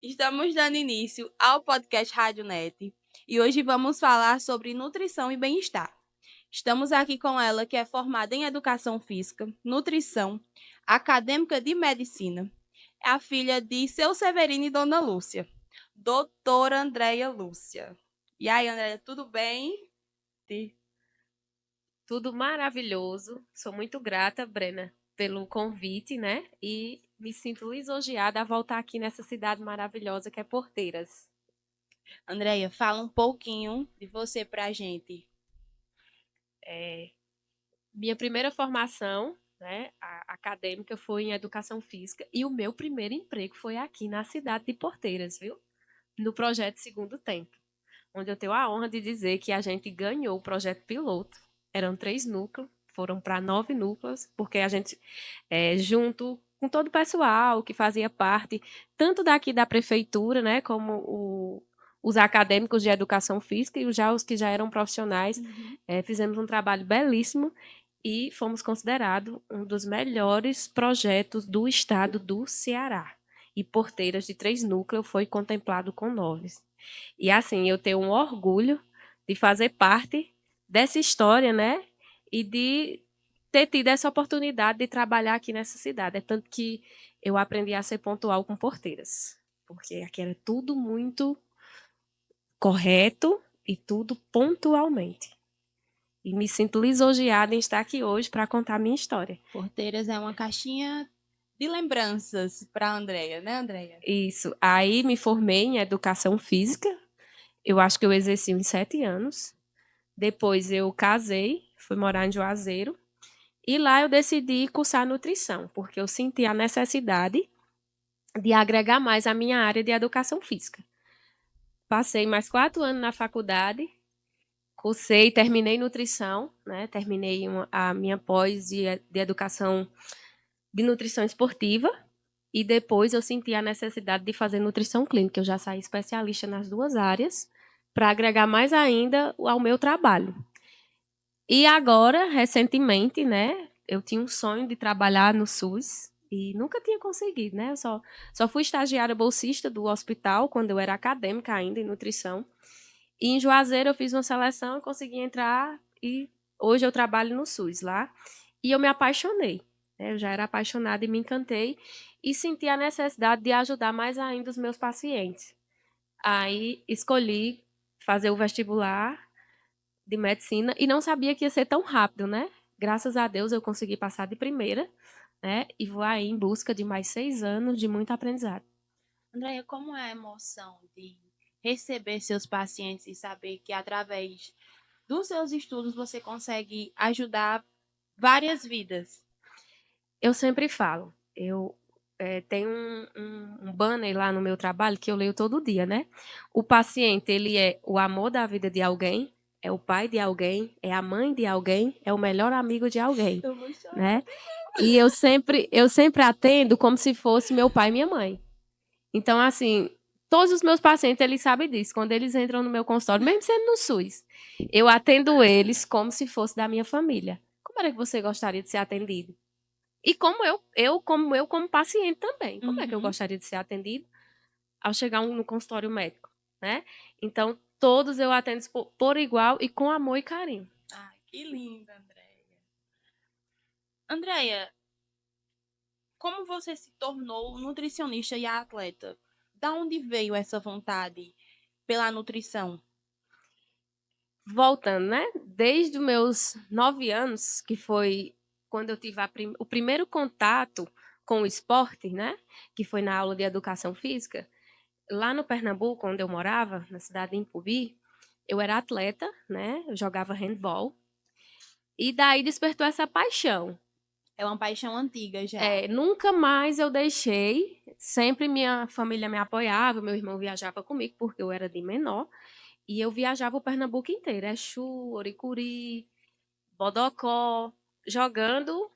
Estamos dando início ao podcast Rádio Net e hoje vamos falar sobre nutrição e bem-estar. Estamos aqui com ela, que é formada em Educação Física, Nutrição, acadêmica de Medicina. É a filha de Seu Severino e Dona Lúcia, doutora Andréia Lúcia. E aí, Andréia, tudo bem? Tudo maravilhoso. Sou muito grata, Brena, pelo convite, né? E me sinto lisonjeada a voltar aqui nessa cidade maravilhosa que é Porteiras. Andréia, fala um pouquinho de você pra gente. Minha primeira formação, né, acadêmica foi em educação física e o meu primeiro emprego foi aqui na cidade de Porteiras, viu? No projeto Segundo Tempo, onde eu tenho a honra de dizer que a gente ganhou o projeto piloto. Eram 3 núcleos, foram para 9 núcleos, porque a gente, junto com todo o pessoal que fazia parte, tanto daqui da prefeitura, né, como os acadêmicos de educação física e já os que já eram profissionais, fizemos um trabalho belíssimo e fomos considerados um dos melhores projetos do estado do Ceará. E Porteiras de 3 núcleos foi contemplado com 9. E assim, eu tenho um orgulho de fazer parte dessa história, né? E de ter tido essa oportunidade de trabalhar aqui nessa cidade. É tanto que eu aprendi a ser pontual com Porteiras. Porque aqui era tudo muito correto e tudo pontualmente. E me sinto lisonjeada em estar aqui hoje para contar a minha história. Porteiras é uma caixinha de lembranças para a Andréia, né, Andréia? Isso. Aí me formei em educação física. Eu acho que eu exerci uns 7 anos. Depois eu casei, fui morar em Juazeiro. E lá eu decidi cursar nutrição, porque eu senti a necessidade de agregar mais a minha área de educação física. Passei mais 4 anos na faculdade, cursei, terminei nutrição, né? Terminei a minha pós de educação de nutrição esportiva. E depois eu senti a necessidade de fazer nutrição clínica. Eu já saí especialista nas duas áreas para agregar mais ainda ao meu trabalho. E agora, recentemente, né, eu tinha um sonho de trabalhar no SUS e nunca tinha conseguido, né? Eu só fui estagiária bolsista do hospital quando eu era acadêmica ainda em nutrição. E em Juazeiro eu fiz uma seleção, e consegui entrar e hoje eu trabalho no SUS lá. E eu me apaixonei, né? Eu já era apaixonada e me encantei e senti a necessidade de ajudar mais ainda os meus pacientes. Aí escolhi fazer o vestibular de medicina e não sabia que ia ser tão rápido, né? Graças a Deus eu consegui passar de primeira, né? E vou aí em busca de mais 6 anos de muito aprendizado. Andréia, como é a emoção de receber seus pacientes e saber que através dos seus estudos você consegue ajudar várias vidas? Eu sempre falo, eu tenho um banner lá no meu trabalho que eu leio todo dia, né? O paciente, ele é o amor da vida de alguém, é o pai de alguém, é a mãe de alguém, é o melhor amigo de alguém, Eu vou chorar. né? E eu sempre atendo como se fosse meu pai e minha mãe. Então, assim, todos os meus pacientes, eles sabem disso. Quando eles entram no meu consultório, mesmo sendo no SUS, eu atendo eles como se fosse da minha família. Como era que você gostaria de ser atendido? E como paciente também. Como é que eu Uhum. gostaria de ser atendido ao chegar no consultório médico, né? Então, todos eu atendo por igual e com amor e carinho. Ai, que linda, Andréia. Andréia, como você se tornou nutricionista e atleta? Da onde veio essa vontade pela nutrição? Voltando, né? Desde os meus 9 anos, que foi quando eu tive o primeiro contato com o esporte, né? Que foi na aula de educação física. Lá no Pernambuco, onde eu morava, na cidade de Impubi, eu era atleta, né? Eu jogava handball. E daí despertou essa paixão. É uma paixão antiga já. Nunca mais eu deixei. Sempre minha família me apoiava, meu irmão viajava comigo, porque eu era de menor. E eu viajava o Pernambuco inteiro, Exu, Oricuri, Bodocó, jogando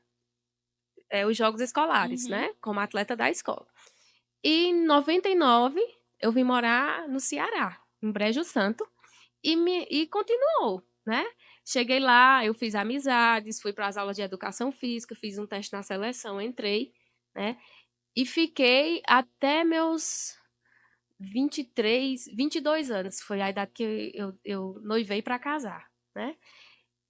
os jogos escolares, Uhum. né? Como atleta da escola. E em 99, eu vim morar no Ceará, em Brejo Santo, e continuou, né? Cheguei lá, eu fiz amizades, fui para as aulas de educação física, fiz um teste na seleção, entrei, né? E fiquei até meus 23, 22 anos, foi a idade que eu noivei para casar, né?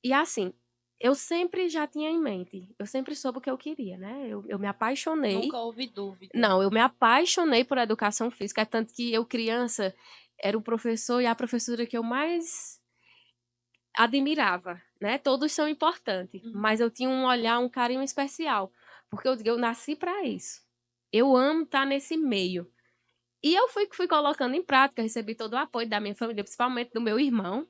E assim, eu sempre já tinha em mente, eu sempre soube o que eu queria, né? Eu me apaixonei. Nunca houve dúvida. Não, eu me apaixonei por educação física, é tanto que eu, criança, era o professor e a professora que eu mais admirava, né? Todos são importantes, mas eu tinha um olhar, um carinho especial, porque eu digo, eu nasci para isso. Eu amo estar nesse meio. E eu fui colocando em prática, recebi todo o apoio da minha família, principalmente do meu irmão.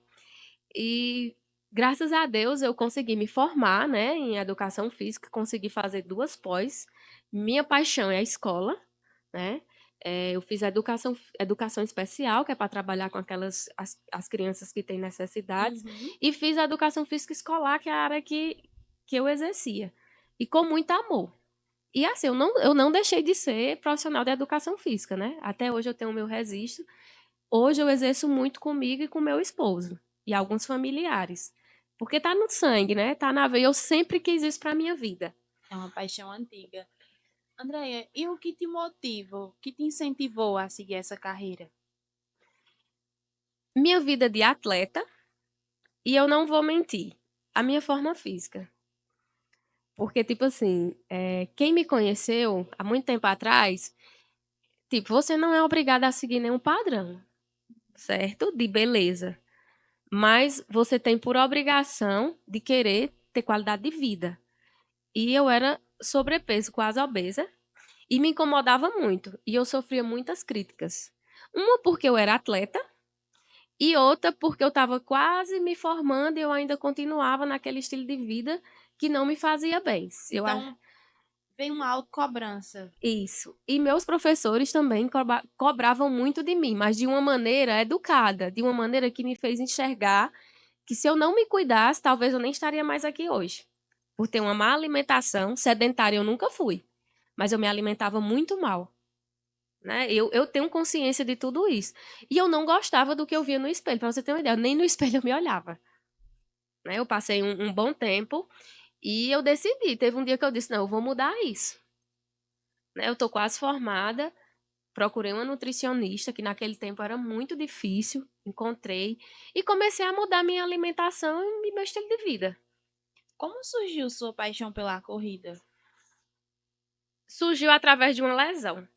E graças a Deus eu consegui me formar, né, em educação física, consegui fazer 2 pós. Minha paixão é a escola, né? Eu fiz educação especial, que é para trabalhar com as crianças que têm necessidades, e fiz a educação física escolar, que é a área que eu exercia. E com muito amor. E assim, eu não deixei de ser profissional da educação física, né? Até hoje eu tenho o meu registro. Hoje eu exerço muito comigo e com meu esposo e alguns familiares. Porque tá no sangue, né? Tá na veia. Eu sempre quis isso pra minha vida. É uma paixão antiga. Andréia, e o que te motiva, o que te incentivou a seguir essa carreira? Minha vida de atleta, e eu não vou mentir, a minha forma física. Porque, tipo assim, quem me conheceu há muito tempo atrás, tipo, você não é obrigada a seguir nenhum padrão, certo? De beleza. Mas você tem por obrigação de querer ter qualidade de vida. E eu era sobrepeso, quase obesa, e me incomodava muito. E eu sofria muitas críticas. Uma porque eu era atleta, e outra porque eu estava quase me formando e eu ainda continuava naquele estilo de vida que não me fazia bem. Então, vem uma autocobrança. Isso. E meus professores também cobravam muito de mim, mas de uma maneira educada, de uma maneira que me fez enxergar que se eu não me cuidasse, talvez eu nem estaria mais aqui hoje. Por ter uma má alimentação, sedentária eu nunca fui, mas eu me alimentava muito mal. Né? Eu tenho consciência de tudo isso. E eu não gostava do que eu via no espelho, para você ter uma ideia, nem no espelho eu me olhava. Né? Eu passei um bom tempo e eu decidi. Teve um dia que eu disse: não, eu vou mudar isso. Né? Eu estou quase formada, procurei uma nutricionista, que naquele tempo era muito difícil, encontrei, e comecei a mudar minha alimentação e meu estilo de vida. Como surgiu sua paixão pela corrida? Surgiu através de uma lesão.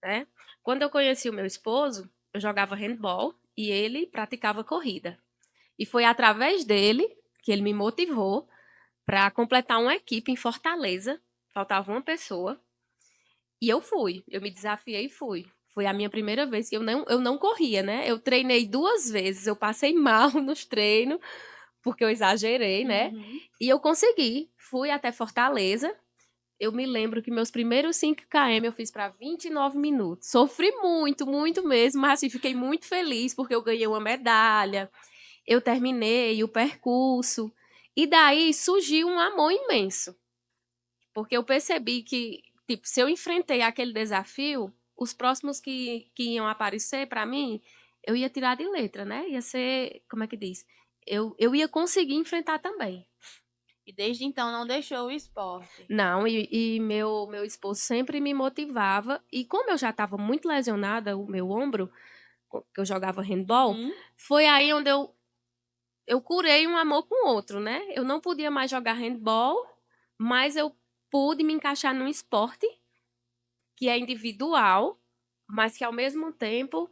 Né? Quando eu conheci o meu esposo, eu jogava handball e ele praticava corrida. E foi através dele que ele me motivou para completar uma equipe em Fortaleza. Faltava uma pessoa. E eu fui. Eu me desafiei e fui. Foi a minha primeira vez que eu não corria, né? Eu treinei 2 vezes. Eu passei mal nos treinos, porque eu exagerei, né? E eu consegui. Fui até Fortaleza. Eu me lembro que meus primeiros 5 km eu fiz para 29 minutos. Sofri muito, muito mesmo, mas assim, fiquei muito feliz porque eu ganhei uma medalha. Eu terminei o percurso. E daí surgiu um amor imenso. Porque eu percebi que, tipo, se eu enfrentei aquele desafio, os próximos que iam aparecer para mim, eu ia tirar de letra, né? Ia ser, como é que diz? Eu ia conseguir enfrentar também. E desde então não deixou o esporte. Não, e meu esposo sempre me motivava. E como eu já estava muito lesionada, o meu ombro, que eu jogava handball, foi aí onde eu curei um amor com o outro, né? Eu não podia mais jogar handball, mas eu pude me encaixar num esporte que é individual, mas que ao mesmo tempo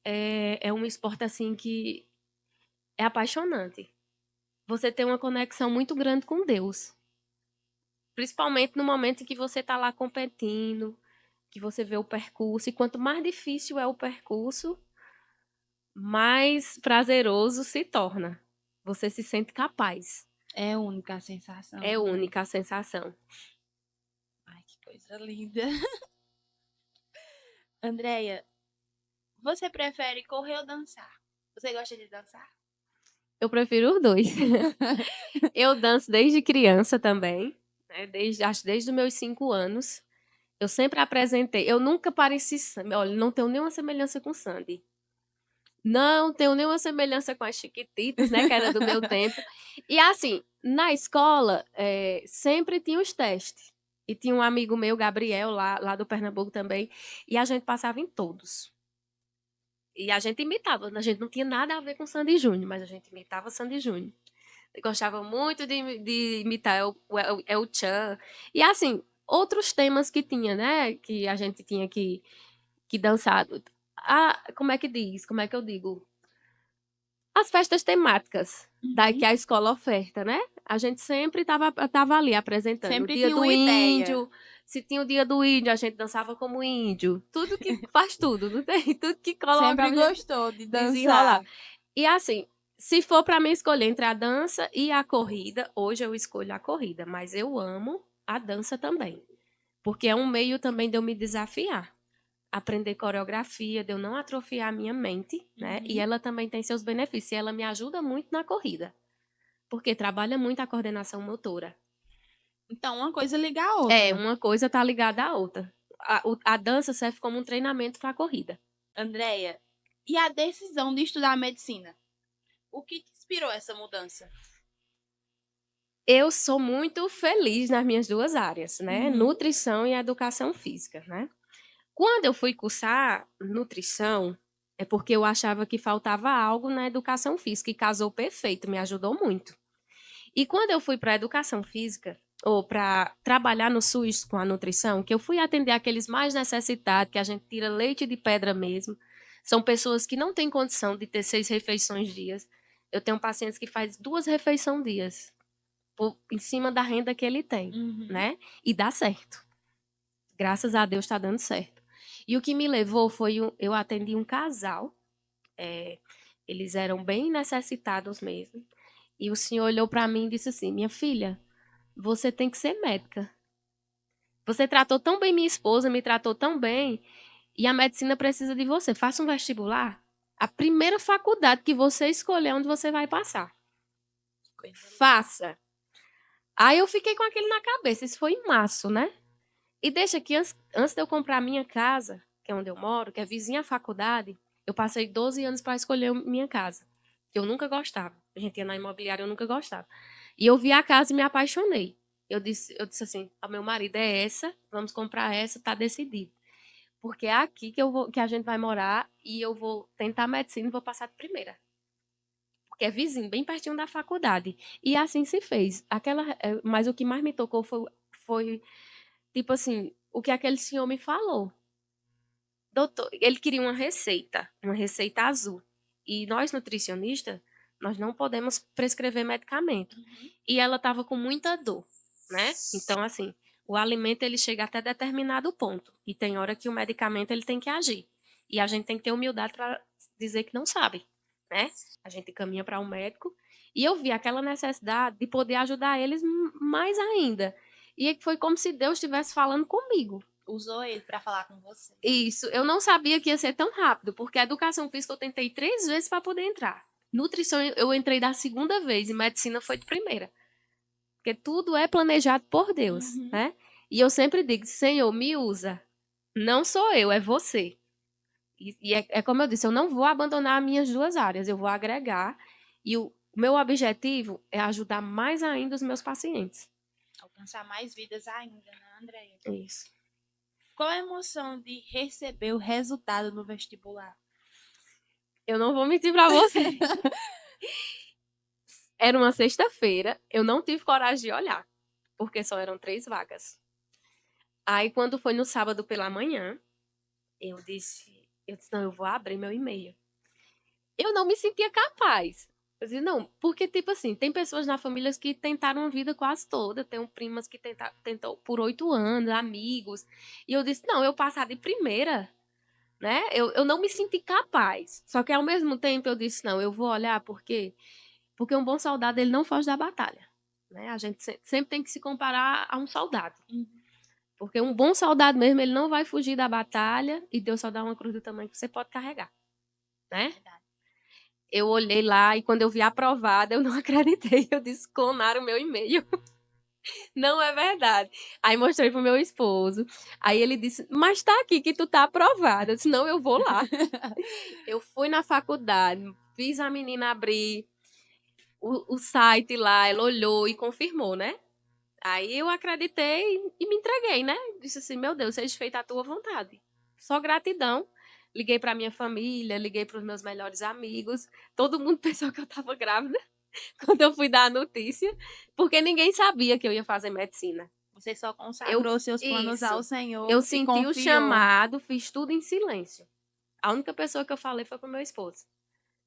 é um esporte assim que é apaixonante. Você tem uma conexão muito grande com Deus. Principalmente no momento em que você está lá competindo, que você vê o percurso, e quanto mais difícil é o percurso, mais prazeroso se torna. Você se sente capaz. É única a sensação, É né? única a sensação. Ai, que coisa linda. Andréia, você prefere correr ou dançar? Você gosta de dançar? Eu prefiro os dois. Eu danço desde criança também, né? Acho desde os meus 5 anos. Eu sempre apresentei. Eu nunca pareci Sandy. Olha, não tenho nenhuma semelhança com Sandy. Não tenho nenhuma semelhança com as Chiquititas, né? Que era do meu tempo. E assim, na escola, sempre tinha os testes. E tinha um amigo meu, Gabriel, lá do Pernambuco também. E a gente passava em todos. E a gente imitava. A gente não tinha nada a ver com Sandy Júnior, mas a gente imitava Sandy Júnior. Eu gostava muito de imitar El Chan. E assim, outros temas que tinha, né? Que a gente tinha que dançar. Como é que diz? Como é que eu digo? As festas temáticas que a escola oferta, né? A gente sempre tava ali apresentando. O Sempre dia tinha do uma ideia. índio. Se tinha o dia do índio, a gente dançava como índio. Tudo que faz tudo, não tem? Tudo que coloca Sempre a gente gostou de desenrolar. dançar. E assim, se for para mim escolher entre a dança e a corrida, hoje eu escolho a corrida, mas eu amo a dança também. Porque é um meio também de eu me desafiar. Aprender coreografia, de eu não atrofiar a minha mente, né? E ela também tem seus benefícios. E ela me ajuda muito na corrida. Porque trabalha muito a coordenação motora. Então, uma coisa liga a outra. Uma coisa tá ligada à outra. A dança serve como um treinamento para a corrida. Andréia, e a decisão de estudar medicina? O que te inspirou essa mudança? Eu sou muito feliz nas minhas duas áreas, né? Nutrição e educação física, né? Quando eu fui cursar nutrição, é porque eu achava que faltava algo na educação física e casou perfeito, me ajudou muito. E quando eu fui para a educação física, ou para trabalhar no SUS com a nutrição, que eu fui atender aqueles mais necessitados, que a gente tira leite de pedra mesmo, são pessoas que não têm condição de ter 6 refeições dias. Eu tenho pacientes que fazem 2 refeições dias, em cima da renda que ele tem, né? E dá certo. Graças a Deus está dando certo. E o que me levou foi, eu atendi um casal, eles eram bem necessitados mesmo, e o senhor olhou para mim e disse assim, minha filha, você tem que ser médica. Você tratou tão bem minha esposa, me tratou tão bem, e a medicina precisa de você. Faça um vestibular, a primeira faculdade que você escolher onde você vai passar. Faça. Aí eu fiquei com aquele na cabeça, isso foi em março, né? E deixa que antes de eu comprar a minha casa, que é onde eu moro, que é vizinha à faculdade, eu passei 12 anos para escolher minha casa, que eu nunca gostava. A gente ia na imobiliária, eu nunca gostava. E eu vi a casa e me apaixonei. Eu disse assim, ao meu marido, é essa, vamos comprar essa, tá decidido. Porque é aqui que a gente vai morar e eu vou tentar medicina e vou passar de primeira. Porque é vizinho, bem pertinho da faculdade. E assim se fez. Mas o que mais me tocou foi tipo assim, o que aquele senhor me falou. Doutor, ele queria uma receita azul. E nós, nutricionistas, nós não podemos prescrever medicamento. E ela estava com muita dor, né? Então, assim, o alimento ele chega até determinado ponto. E tem hora que o medicamento ele tem que agir. E a gente tem que ter humildade para dizer que não sabe, né? A gente caminha para um médico. E eu vi aquela necessidade de poder ajudar eles mais ainda. E foi como se Deus estivesse falando comigo. Usou ele para falar com você. Isso, eu não sabia que ia ser tão rápido, porque a educação física eu tentei 3 vezes para poder entrar. Nutrição eu entrei da segunda vez e medicina foi de primeira. Porque tudo é planejado por Deus, né? E eu sempre digo, Senhor, me usa. Não sou eu, é você. E é como eu disse, eu não vou abandonar as minhas duas áreas, eu vou agregar. E o meu objetivo é ajudar mais ainda os meus pacientes. Alcançar mais vidas ainda, né, Andréia? Isso. Qual a emoção de receber o resultado no vestibular? Eu não vou mentir para você. Era uma sexta-feira, eu não tive coragem de olhar, porque só eram 3 vagas. Aí, quando foi no sábado pela manhã, eu disse, não, eu vou abrir meu e-mail. Eu não me sentia capaz. Eu disse, não, porque, tipo assim, tem pessoas na família que tentaram a vida quase toda. Tenho primas que tentou por 8 anos, amigos. E eu disse, não, eu passar de primeira, né? Eu não me senti capaz. Só que, ao mesmo tempo, eu disse, não, eu vou olhar porque um bom soldado, ele não foge da batalha. Né? A gente sempre tem que se comparar a um soldado. Porque um bom soldado mesmo, ele não vai fugir da batalha e Deus só dá uma cruz do tamanho que você pode carregar. Né? Eu olhei lá e quando eu vi aprovada, eu não acreditei. Eu disse, clonaram o meu e-mail. Não é verdade. Aí mostrei pro meu esposo. Aí ele disse, mas tá aqui que tu tá aprovada. Eu disse, não, eu vou lá. Eu fui na faculdade, fiz a menina abrir o site lá, ela olhou e confirmou, né? Aí eu acreditei e me entreguei, né? Disse assim, meu Deus, seja feita a tua vontade. Só gratidão. Liguei para minha família, liguei para os meus melhores amigos. Todo mundo pensou que eu estava grávida quando eu fui dar a notícia, porque ninguém sabia que eu ia fazer medicina. Você só Eu, consagrou seus planos ao isso. Senhor Eu e senti o confiou. chamado, fiz tudo em silêncio. A única pessoa que eu falei foi pro meu esposo.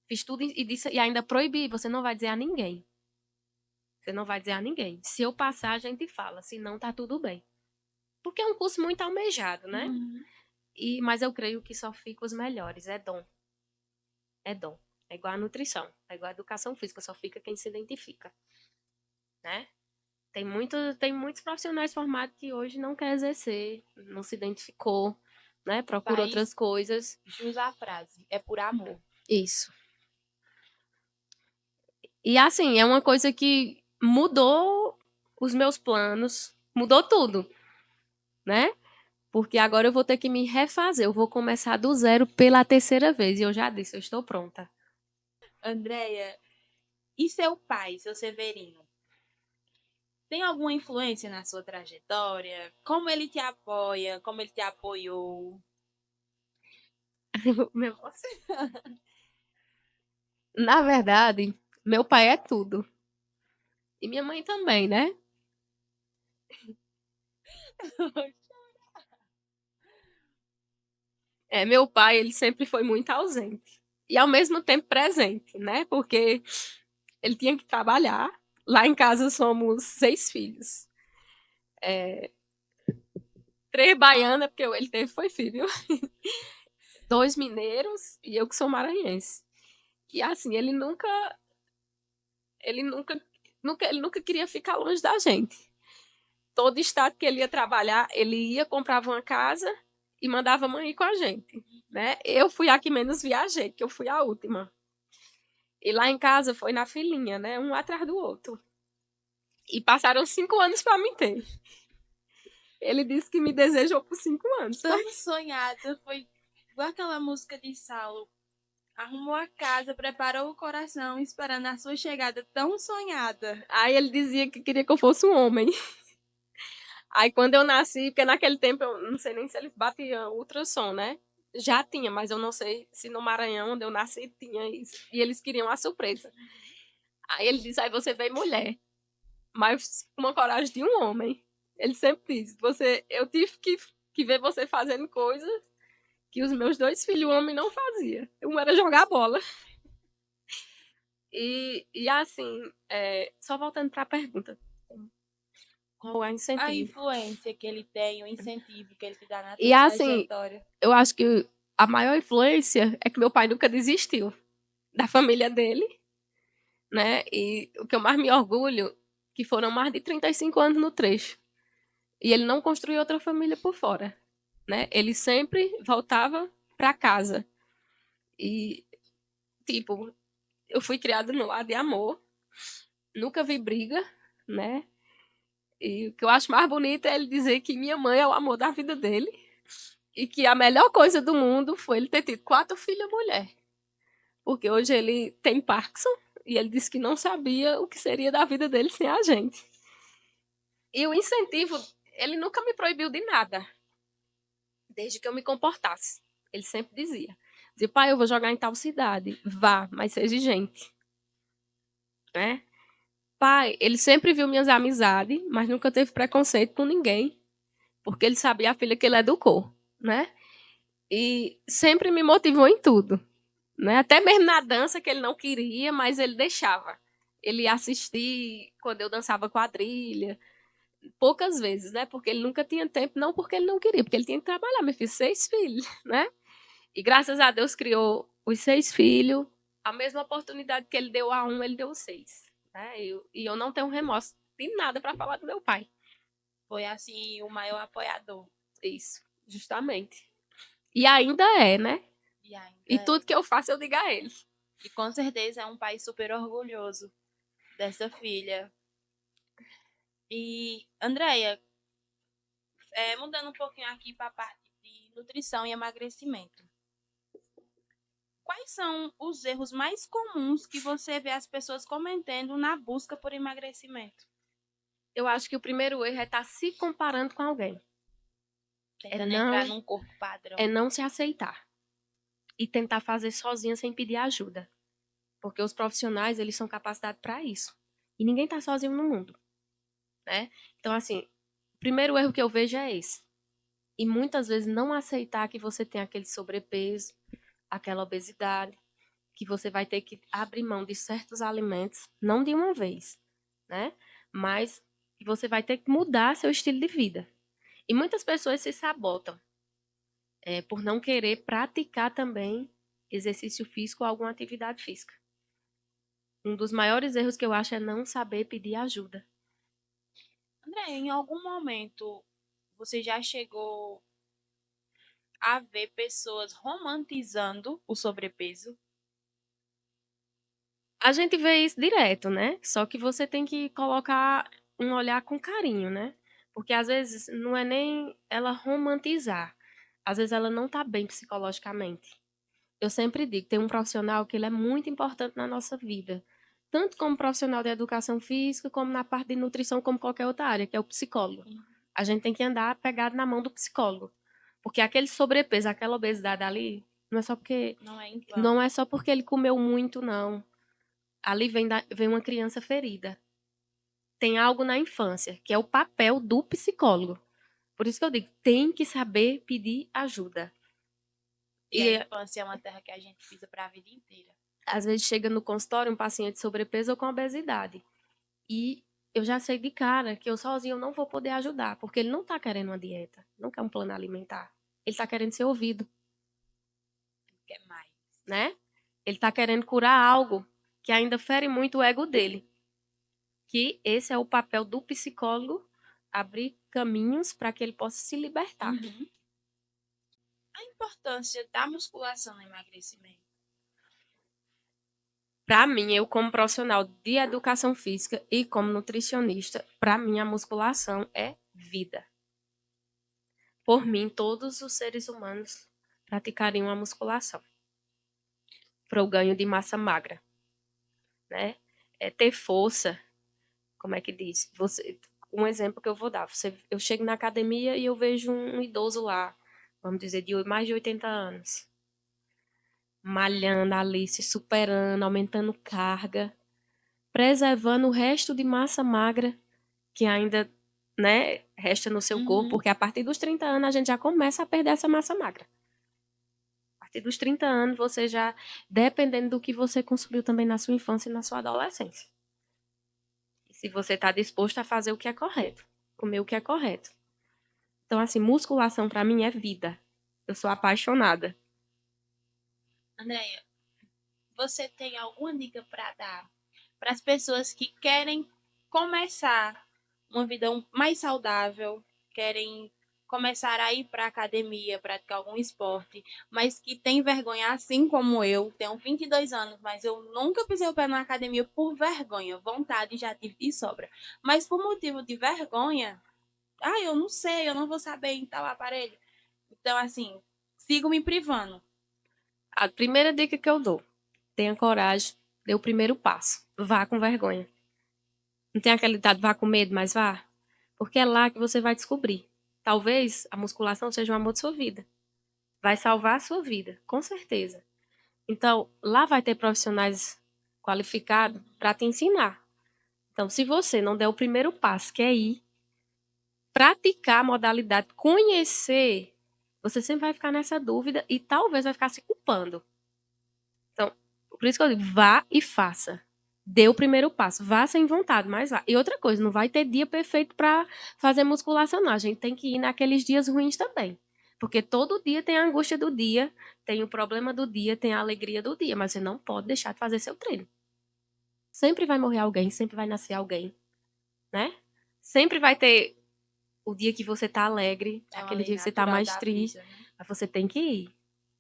Fiz tudo e disse, e ainda proibi, você não vai dizer a ninguém. Você não vai dizer a ninguém. Se eu passar, a gente fala, se não, tá tudo bem. Porque é um curso muito almejado, né? Uhum. Mas eu creio que só fica os melhores, é dom. É dom. É igual a nutrição, é igual a educação física, só fica quem se identifica, né? Tem muitos profissionais formados que hoje não quer exercer, não se identificou, né? Procura Faz outras coisas. jus à frase. É por amor. Isso. E assim, é uma coisa que mudou os meus planos, mudou tudo, né? Porque agora eu vou ter que me refazer, eu vou começar do zero pela terceira vez. E eu já disse, eu estou pronta. Andréia, e seu pai, seu Severino? Tem alguma influência na sua trajetória? Como ele te apoia? Como ele te apoiou? Meu- Na verdade, meu pai é tudo. E minha mãe também, né? Meu pai, ele sempre foi muito ausente. E ao mesmo tempo presente, né? Porque ele tinha que trabalhar. Lá em casa somos 6 filhos. 3 baianas, porque ele teve foi filho. 2 mineiros e eu que sou maranhense. E assim, ele ele nunca queria ficar longe da gente. Todo estado que ele ia trabalhar, ele ia, comprava uma casa e mandava a mãe ir com a gente, né? Eu fui a que menos viajei, que eu fui a última. E lá em casa foi na filinha, né? Um atrás do outro. E passaram 5 anos para me ter. Ele disse que me desejou por 5 anos. Tão sonhada, foi igual aquela música de Saulo. Arrumou a casa, preparou o coração, esperando a sua chegada tão sonhada. Aí ele dizia que queria que eu fosse um homem. Aí quando eu nasci, porque naquele tempo eu não sei nem se eles batiam ultrassom, né? Já tinha, mas eu não sei se no Maranhão, onde eu nasci, tinha isso. E eles queriam a surpresa. Aí ele disse, aí você veio mulher, mas com uma coragem de um homem. Ele sempre diz, eu tive que ver você fazendo coisas que os meus 2 filhos homens não faziam. Um era jogar bola. E assim, só voltando para a pergunta, qual é o A incentivo? influência que ele tem, o incentivo que ele te dá na E tua assim, trajetória. eu acho que a maior influência é que meu pai nunca desistiu da família dele, né? E o que eu mais me orgulho que foram mais de 35 anos no trecho. E ele não construiu outra família por fora, né? Ele sempre voltava para casa. E tipo, eu fui criada no lar de amor, nunca vi briga, né? E o que eu acho mais bonito é ele dizer que minha mãe é o amor da vida dele e que a melhor coisa do mundo foi ele ter tido 4 filhas mulher. Porque hoje ele tem Parkinson e ele disse que não sabia o que seria da vida dele sem a gente. E o incentivo, ele nunca me proibiu de nada, desde que eu me comportasse. Ele sempre dizia, pai, eu vou jogar em tal cidade. Vá, mas seja gente. Né? Pai, ele sempre viu minhas amizades, mas nunca teve preconceito com ninguém, porque ele sabia a filha que ele educou, né? E sempre me motivou em tudo. Né? Até mesmo na dança que ele não queria, mas ele deixava. Ele ia assistir quando eu dançava quadrilha, poucas vezes, né? Porque ele nunca tinha tempo, não porque ele não queria, porque ele tinha que trabalhar. Meu filho, 6 filhos, né? E graças a Deus criou os 6 filhos. A mesma oportunidade que ele deu a um, ele deu 6. Né? E eu não tenho remorso de nada para falar do meu pai. Foi assim o maior apoiador. Isso, justamente. E ainda é, né? E ainda E tudo que eu faço eu digo a ele. E com certeza é um pai super orgulhoso dessa filha. E, Andréia, mudando um pouquinho aqui para a parte de nutrição e emagrecimento. Quais são os erros mais comuns que você vê as pessoas cometendo na busca por emagrecimento? Eu acho que o primeiro erro é estar se comparando com alguém. Tentando entrar num corpo padrão. É não se aceitar. e tentar fazer sozinha sem pedir ajuda. Porque os profissionais, eles são capacitados para isso. E ninguém está sozinho no mundo, né? Então, assim, o primeiro erro que eu vejo é esse. E muitas vezes não aceitar que você tem aquele sobrepeso, aquela obesidade, que você vai ter que abrir mão de certos alimentos, não de uma vez, né? Mas que você vai ter que mudar seu estilo de vida. E muitas pessoas se sabotam por não querer praticar também exercício físico ou alguma atividade física. Um dos maiores erros que eu acho é não saber pedir ajuda. André, em algum momento você já chegou a ver pessoas romantizando o sobrepeso? A gente vê isso direto, né? Só que você tem que colocar um olhar com carinho, né? Porque às vezes não é nem ela romantizar. Às vezes ela não tá bem psicologicamente. Eu sempre digo, tem um profissional que ele é muito importante na nossa vida. Tanto como profissional de educação física, como na parte de nutrição, como qualquer outra área, que é o psicólogo. A gente tem que andar pegado na mão do psicólogo. Porque aquele sobrepeso, aquela obesidade ali, Não é em vão. não é só porque ele comeu muito, não. Ali vem uma criança ferida. Tem algo na infância, que é o papel do psicólogo. Por isso que eu digo, tem que saber pedir ajuda. E a infância é uma terra que a gente pisa para a vida inteira. Às vezes chega no consultório um paciente sobrepeso ou com obesidade. E eu já sei de cara que eu sozinho não vou poder ajudar, porque ele não está querendo uma dieta, não quer um plano alimentar. Ele está querendo ser ouvido, Quer mais. né? Ele está querendo curar algo que ainda fere muito o ego dele. Que esse é o papel do psicólogo, abrir caminhos para que ele possa se libertar. A importância da musculação no emagrecimento. Para mim, eu como profissional de educação física e como nutricionista, para mim a musculação é vida. Por mim, todos os seres humanos praticariam a musculação para o ganho de massa magra, né? É ter força, como é que diz? Um exemplo que eu vou dar, eu chego na academia e eu vejo um idoso lá, vamos dizer, de mais de 80 anos, malhando ali, se superando, aumentando carga, preservando o resto de massa magra que ainda, né, resta no seu corpo, porque a partir dos 30 anos a gente já começa a perder essa massa magra. A partir dos 30 anos você já, dependendo do que você consumiu também na sua infância e na sua adolescência. E se você está disposto a fazer o que é correto, comer o que é correto. Então, assim, musculação para mim é vida. Eu sou apaixonada. Andréia, você tem alguma dica para dar para as pessoas que querem começar uma vida mais saudável, querem começar a ir para a academia, praticar algum esporte, mas que tem vergonha, assim como eu, tenho 22 anos, mas eu nunca pisei o pé na academia por vergonha, vontade já tive de sobra. Mas por motivo de vergonha, eu não sei, eu não vou saber em tal aparelho. Então, assim, sigo me privando. A primeira dica que eu dou, tenha coragem, dê o primeiro passo. Vá com vergonha. Não tem aquele ditado, vá com medo, mas vá. Porque é lá que você vai descobrir. Talvez a musculação seja o amor de sua vida. Vai salvar a sua vida, com certeza. Então, lá vai ter profissionais qualificados para te ensinar. Então, se você não der o primeiro passo, que é ir, praticar a modalidade, conhecer, você sempre vai ficar nessa dúvida e talvez vai ficar se culpando. Então, por isso que eu digo, vá e faça. Dê o primeiro passo. Vá sem vontade, mas vá. E outra coisa, não vai ter dia perfeito para fazer musculação, não. A gente tem que ir naqueles dias ruins também. Porque todo dia tem a angústia do dia, tem o problema do dia, tem a alegria do dia, mas você não pode deixar de fazer seu treino. Sempre vai morrer alguém, sempre vai nascer alguém, né? Sempre vai ter o dia que você tá alegre, aquele dia que você tá mais triste, vida, né? mas você tem que ir.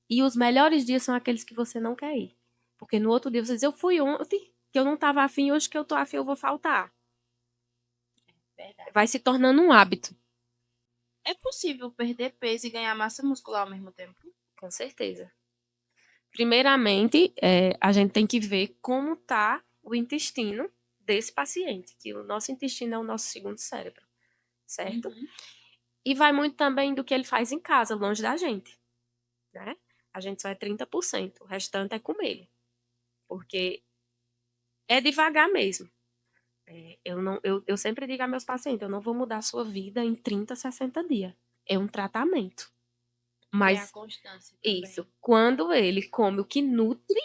E os melhores dias são aqueles que você não quer ir. Porque no outro dia você diz, eu fui ontem, que eu não tava afim, hoje que eu tô afim eu vou faltar. Verdade. Vai se tornando um hábito. É possível perder peso e ganhar massa muscular ao mesmo tempo? Com certeza. Primeiramente, a gente tem que ver como tá o intestino desse paciente, que o nosso intestino é o nosso segundo cérebro, certo? E vai muito também do que ele faz em casa, longe da gente, né? a gente só é 30%. O restante é com ele. Porque é devagar mesmo. Eu sempre digo a meus pacientes, eu não vou mudar a sua vida em 30, 60 dias. É um tratamento. É a Mas constância também. isso, quando ele come o que nutre,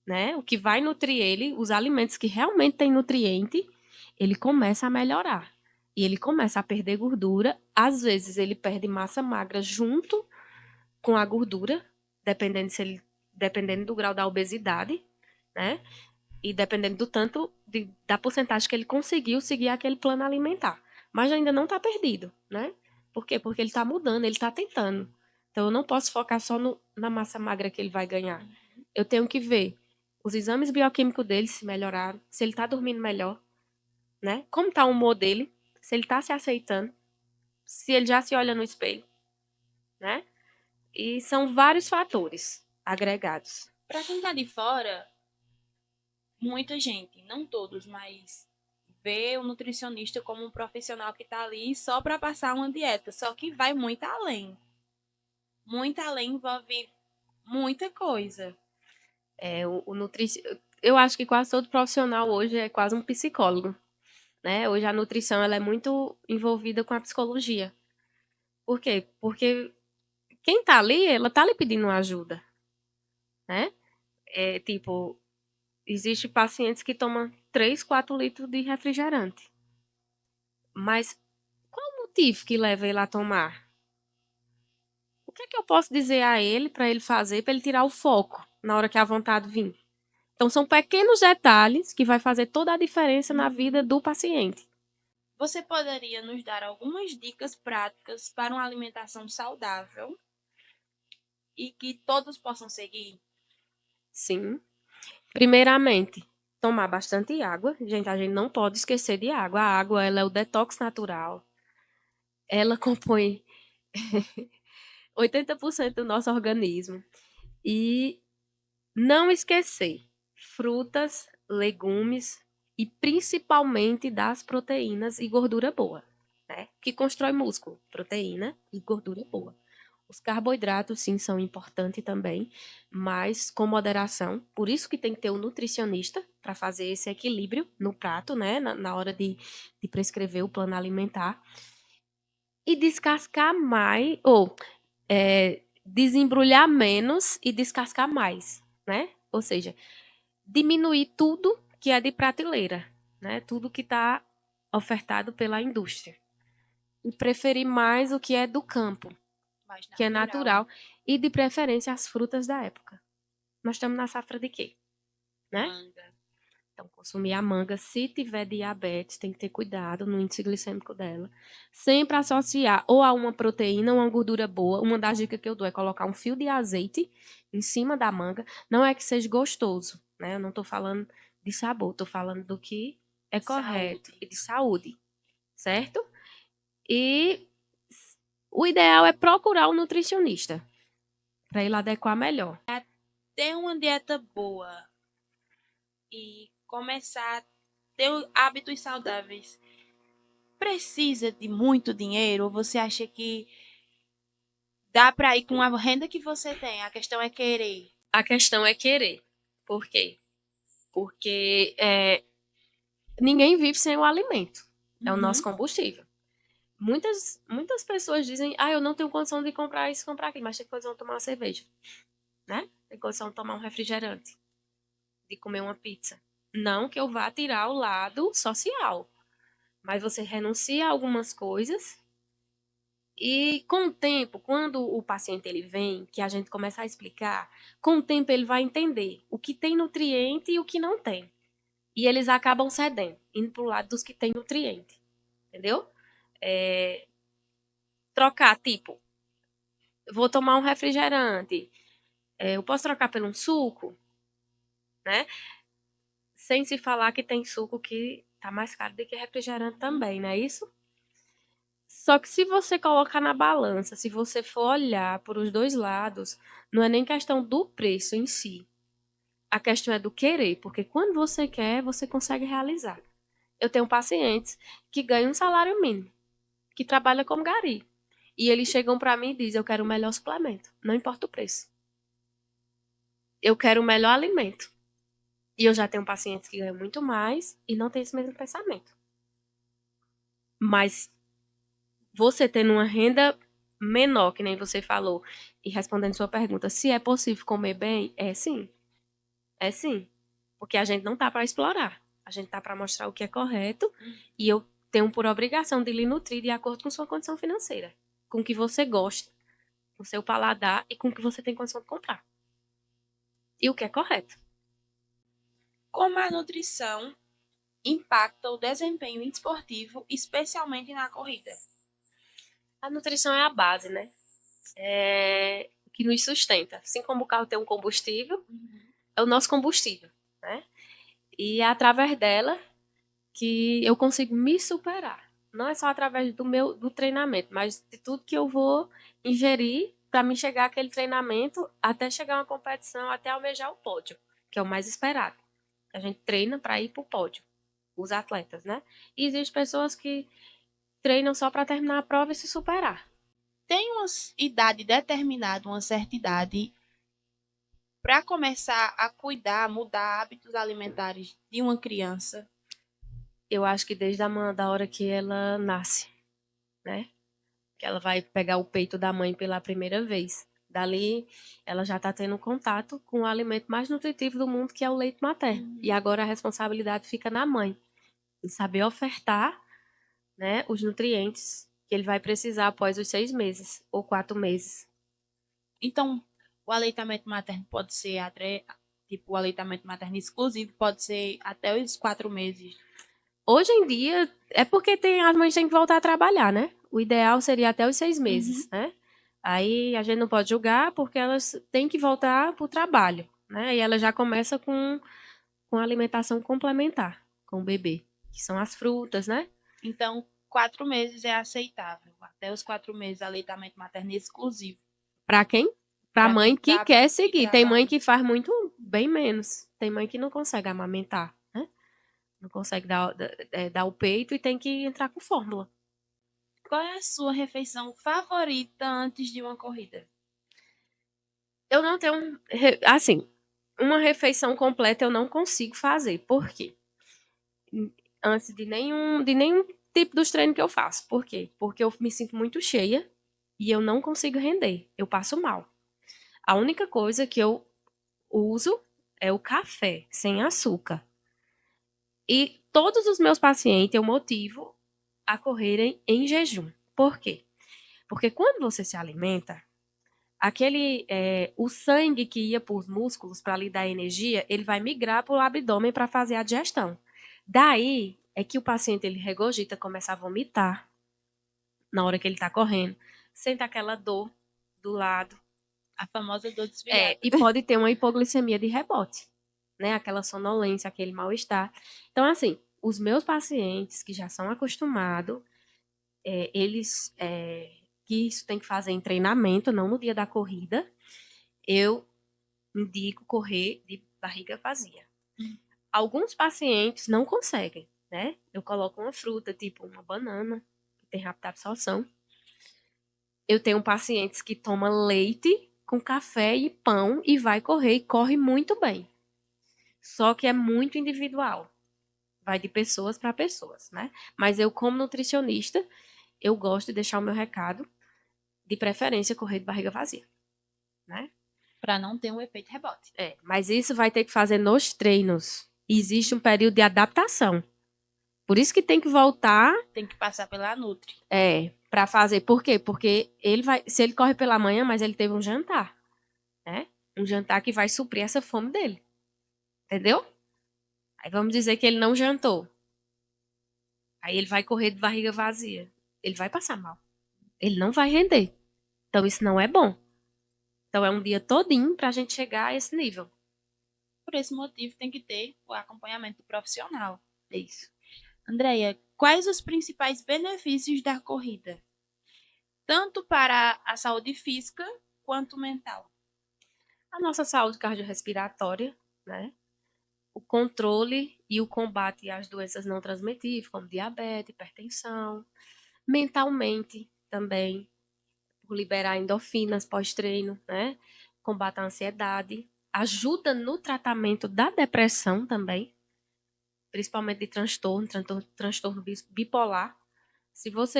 né? O que vai nutrir ele, os alimentos que realmente têm nutriente, ele começa a melhorar. E ele começa a perder gordura. Às vezes ele perde massa magra junto com a gordura, dependendo do grau da obesidade, né? E dependendo do tanto da porcentagem que ele conseguiu seguir aquele plano alimentar. Mas ainda não está perdido, né? Por quê? Porque ele está mudando, ele está tentando. Então eu não posso focar só na massa magra que ele vai ganhar. Eu tenho que ver os exames bioquímicos dele se melhoraram, se ele está dormindo melhor, né? Como está o humor dele, se ele está se aceitando, se ele já se olha no espelho, né? E são vários fatores agregados. Para quem tá de fora, muita gente, não todos, mas vê o nutricionista como um profissional que tá ali só para passar uma dieta, só que vai muito além. Muito além envolve muita coisa. Eu acho que quase todo profissional hoje é quase um psicólogo, né? Hoje a nutrição ela é muito envolvida com a psicologia. Por quê? Porque quem tá ali, ela tá lhe pedindo ajuda, né? É tipo, existe pacientes que tomam 3, 4 litros de refrigerante. Mas qual o motivo que leva ele a tomar? O que é que eu posso dizer a ele para ele fazer, para ele tirar o foco na hora que a vontade vir? Então são pequenos detalhes que vai fazer toda a diferença na vida do paciente. Você poderia nos dar algumas dicas práticas para uma alimentação saudável e que todos possam seguir? Sim. Primeiramente, tomar bastante água. Gente, a gente não pode esquecer de água. A água, ela é o detox natural. Ela compõe 80% do nosso organismo. E não esquecer frutas, legumes e principalmente das proteínas e gordura boa, né? Que constrói músculo, proteína e gordura boa. Os carboidratos, sim, são importantes também, mas com moderação. Por isso que tem que ter um nutricionista para fazer esse equilíbrio no prato, né? Na hora de prescrever o plano alimentar. E descascar mais, ou desembrulhar menos e descascar mais, né? Ou seja, diminuir tudo que é de prateleira, né? Tudo que está ofertado pela indústria. E preferir mais o que é do campo, Mais que é natural. natural, e de preferência as frutas da época. Nós estamos na safra de quê? Né? Manga. Então, consumir a manga, se tiver diabetes, tem que ter cuidado no índice glicêmico dela. Sempre associar ou a uma proteína ou uma gordura boa. Uma das dicas que eu dou é colocar um fio de azeite em cima da manga. Não é que seja gostoso, né? Eu não estou falando de sabor, estou falando do que é correto Saúde. e de saúde, certo? E o ideal é procurar um nutricionista para ele adequar melhor. Ter uma dieta boa e começar a ter hábitos saudáveis precisa de muito dinheiro ou você acha que dá para ir com a renda que você tem? A questão é querer. A questão é querer. Por quê? Porque ninguém vive sem o alimento. É o nosso Uhum. combustível. Muitas pessoas dizem, eu não tenho condição de comprar isso, comprar aquilo, mas tem condição de tomar uma cerveja, né? Tem condição de tomar um refrigerante, de comer uma pizza. Não que eu vá tirar o lado social, mas você renuncia a algumas coisas e com o tempo, quando o paciente ele vem, que a gente começa a explicar, com o tempo ele vai entender o que tem nutriente e o que não tem. E eles acabam cedendo, indo pro lado dos que tem nutriente. Entendeu? Trocar, tipo, vou tomar um refrigerante, eu posso trocar por um suco, né? Sem se falar que tem suco que tá mais caro do que refrigerante também, não é isso? Só que se você colocar na balança, se você for olhar por os dois lados, não é nem questão do preço em si. A questão é do querer, porque quando você quer, você consegue realizar. Eu tenho pacientes que ganham um salário mínimo, que trabalham como gari. E eles chegam para mim e dizem, eu quero o melhor suplemento, não importa o preço. eu quero o melhor alimento. E eu já tenho pacientes que ganham muito mais e não tem esse mesmo pensamento. Mas você tendo uma renda menor, que nem você falou, e respondendo sua pergunta, se é possível comer bem, é sim. É sim. Porque a gente não tá para explorar. A gente tá para mostrar o que é correto e eu tenho por obrigação de lhe nutrir de acordo com sua condição financeira, com o que você gosta, com o seu paladar e com o que você tem condição de comprar. E o que é correto. Como a nutrição impacta o desempenho esportivo, especialmente na corrida? A nutrição é a base, né? É o que nos sustenta. Assim como o carro tem um combustível, é o nosso combustível, né? E é através dela que eu consigo me superar. Não é só através do treinamento, mas de tudo que eu vou ingerir para me chegar àquele treinamento, até chegar a uma competição, até almejar o pódio, que é o mais esperado. A gente treina para ir para o pódio, os atletas, né? E existem pessoas que treinam só para terminar a prova e se superar. Tem uma idade determinada, uma certa idade, para começar a cuidar, mudar hábitos alimentares de uma criança? Eu acho que desde da hora que ela nasce, né? Que ela vai pegar o peito da mãe pela primeira vez. Dali, ela já está tendo contato com o alimento mais nutritivo do mundo, que é o leite materno. E agora a responsabilidade fica na mãe, em saber ofertar, né, os nutrientes que ele vai precisar após os 6 meses ou 4 meses. Então, o aleitamento materno pode ser tipo o aleitamento materno exclusivo, pode ser até os 4 meses. Hoje em dia, é porque as mães têm que voltar a trabalhar, né? O ideal seria até os 6 meses, né? Aí a gente não pode julgar porque elas têm que voltar para o trabalho, né? E ela já começa com alimentação complementar com o bebê, que são as frutas, né? Então, 4 meses é aceitável. Até os 4 meses, aleitamento materno exclusivo. Para quem? Para a Para mãe quem que tá quer que seguir. Tem mãe trabalha. que faz muito bem menos. Tem mãe que não consegue amamentar, né? Não consegue dar o peito e tem que entrar com fórmula. Qual é a sua refeição favorita antes de uma corrida? Eu não tenho, assim, uma refeição completa eu não consigo fazer. Por quê? Antes de nenhum tipo dos treinos que eu faço. Por quê? Porque eu me sinto muito cheia e eu não consigo render. Eu passo mal. A única coisa que eu uso é o café sem açúcar. E todos os meus pacientes eu motivo a correrem em jejum. Por quê? Porque quando você se alimenta, o sangue que ia para os músculos para lhe dar energia, ele vai migrar para o abdômen para fazer a digestão. Daí é que o paciente ele regurgita, começa a vomitar na hora que ele está correndo, sente aquela dor do lado. A famosa dor desviada. E pode ter uma hipoglicemia de rebote, né? Aquela sonolência, aquele mal-estar. Então, assim, os meus pacientes que já são acostumados, eles que isso tem que fazer em treinamento, não no dia da corrida, eu indico correr de barriga vazia. Alguns pacientes não conseguem, né? Eu coloco uma fruta, tipo uma banana, que tem rápida absorção. Eu tenho pacientes que tomam leite com café e pão e vai correr e corre muito bem. Só que é muito individual. Vai de pessoas para pessoas, né? Mas eu, como nutricionista, eu gosto de deixar o meu recado, de preferência correr de barriga vazia, né? Para não ter um efeito rebote. Mas isso vai ter que fazer nos treinos. Existe um período de adaptação. Por isso que tem que voltar, Tem que passar pela Nutri. para fazer. Por quê? Porque se ele corre pela manhã, mas ele teve um jantar, né? Um jantar que vai suprir essa fome dele. Entendeu? Aí vamos dizer que ele não jantou. Aí ele vai correr de barriga vazia. Ele vai passar mal. Ele não vai render. Então isso não é bom. Então é um dia todinho pra gente chegar a esse nível. Por esse motivo, tem que ter o acompanhamento do profissional. É isso. Andreia, quais os principais benefícios da corrida? Tanto para a saúde física quanto mental. A nossa saúde cardiorrespiratória, né? O controle e o combate às doenças não transmitíveis, como diabetes, hipertensão. Mentalmente também, por liberar endorfinas pós-treino, né? Combate a ansiedade. ajuda no tratamento da depressão também, principalmente de transtorno bipolar.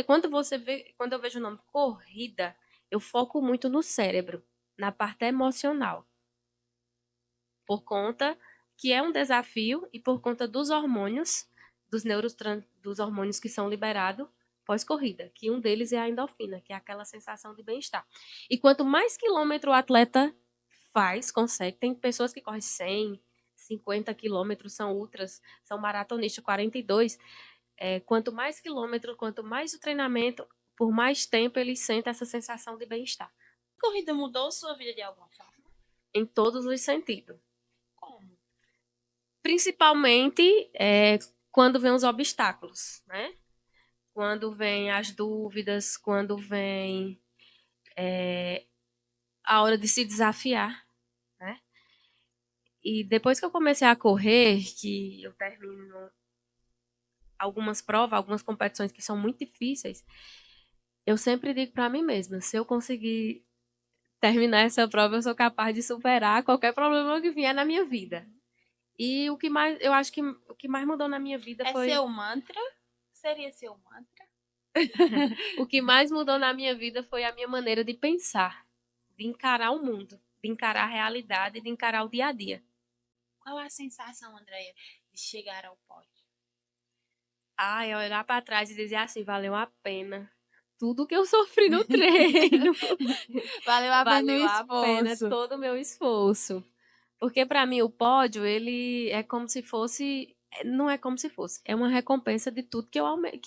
Quando eu vejo o nome corrida, eu foco muito no cérebro, na parte emocional, por conta que é um desafio e por conta dos hormônios, dos hormônios que são liberados pós-corrida, que um deles é a endorfina, que é aquela sensação de bem-estar. E quanto mais quilômetro o atleta consegue, tem pessoas que correm 100, 50 quilômetros, são ultras, são maratonistas, 42. Quanto mais quilômetro, quanto mais o treinamento, por mais tempo ele sente essa sensação de bem-estar. A corrida mudou sua vida de alguma forma? Em todos os sentidos. Como? Principalmente quando vem os obstáculos, né? Quando vem as dúvidas, quando vem a hora de se desafiar, né? E depois que eu comecei a correr, que eu termino algumas provas, algumas competições que são muito difíceis, eu sempre digo para mim mesma, se eu conseguir terminar essa prova, eu sou capaz de superar qualquer problema que vier na minha vida. E eu acho que o que mais mudou na minha vida foi... É seu mantra? Seria seu mantra? O que mais mudou na minha vida foi a minha maneira de pensar, de encarar o mundo, de encarar a realidade, de encarar o dia a dia. Qual a sensação, Andréia, de chegar ao pódio? É olhar para trás e dizer assim, valeu a pena. Tudo que eu sofri no treino. Valeu a pena o Valeu a pena esforço. todo o meu esforço. Porque para mim o pódio, ele é como se fosse, não é como se fosse, é uma recompensa de tudo que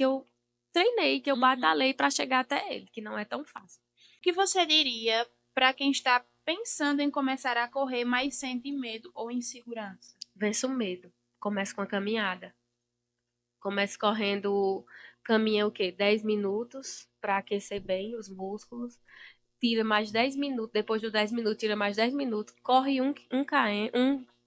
eu treinei, que eu batalhei para chegar até ele, que não é tão fácil. O que você diria para quem está pensando em começar a correr, mas sente medo ou insegurança? Vença o medo. Comece com a caminhada. Comece correndo, caminha o quê? 10 minutos para aquecer bem os músculos. Tira mais 10 minutos, depois dos 10 minutos, tira mais 10 minutos, corre